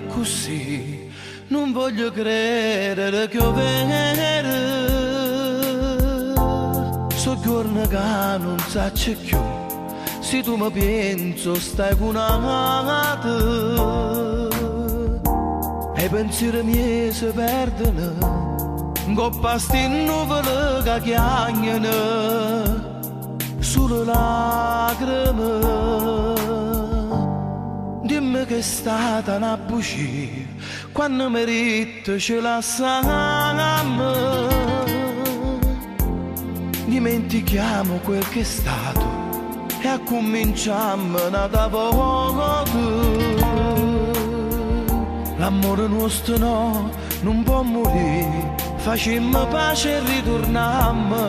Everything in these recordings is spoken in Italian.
così, non voglio credere che ho vero. So giorno che non saccio più, se tu mi penso stai con un'altra. E i pensieri miei si perdono, coppa sti nuvole che chiagnano, sulle lacrime. Dimmi che è stata una bugia, quando merito ce la sanno. Dimentichiamo quel che è stato e accominciamo da poco. L'amore nostro no, non può morire, facemmo pace e ritornammo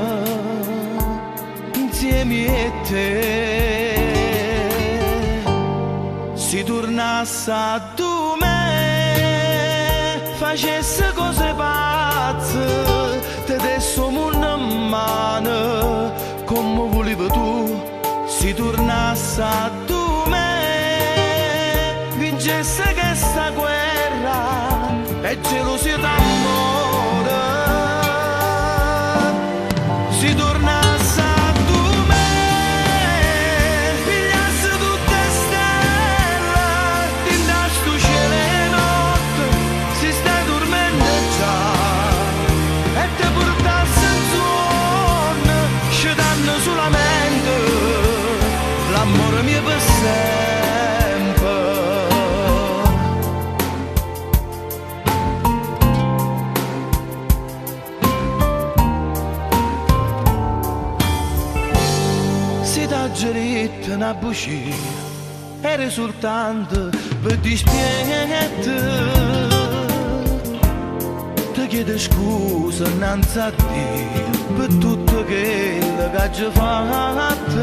insieme a te. Si tornasse a tu me, facesse cose pazze, te desse un mondo in mano, come volevi tu. Si tornasse a tu me, vincesse questa guerra e gelosia d'amore. Si tornasse a tu me, pigliasse tutte stelle, tinta sto cielo e notte, si stai dormendo già, e te portasse in sonno, scendendo sulla mente, l'amore mio per sempre. Si t'ha geretta una bugia, era soltanto per dispietto. Ti chiedo scusa innanzi a Dio per tutto quello che hai fatto.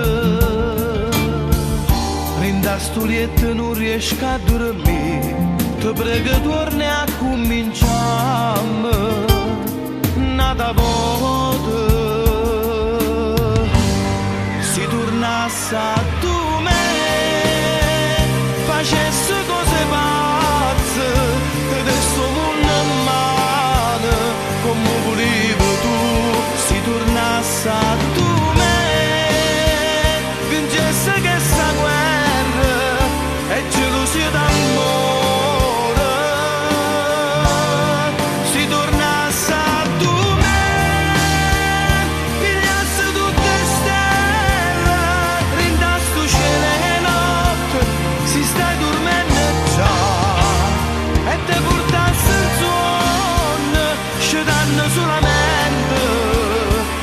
Rinda sto letto non riesco a dormire, ti prego torni a cominciare nata volta. Si tornasse a tu me, facesse cose pazze, te desse un mondo in mano, come volevi tu. Si tornasse a tu me, vincesse questa guerra e gelosia d'amore. Si tornasse a tu me, pigliasse tutte stelle, rinda sto cielo e notte, si stai dormendo già, e te portasse il sonno, scendendo sulla mente,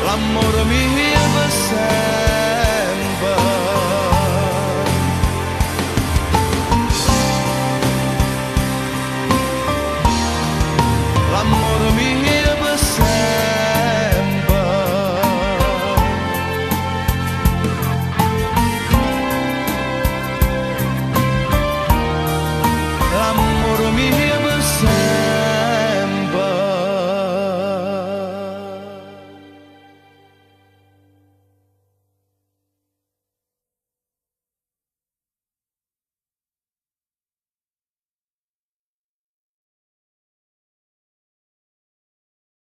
l'amore mio per sempre.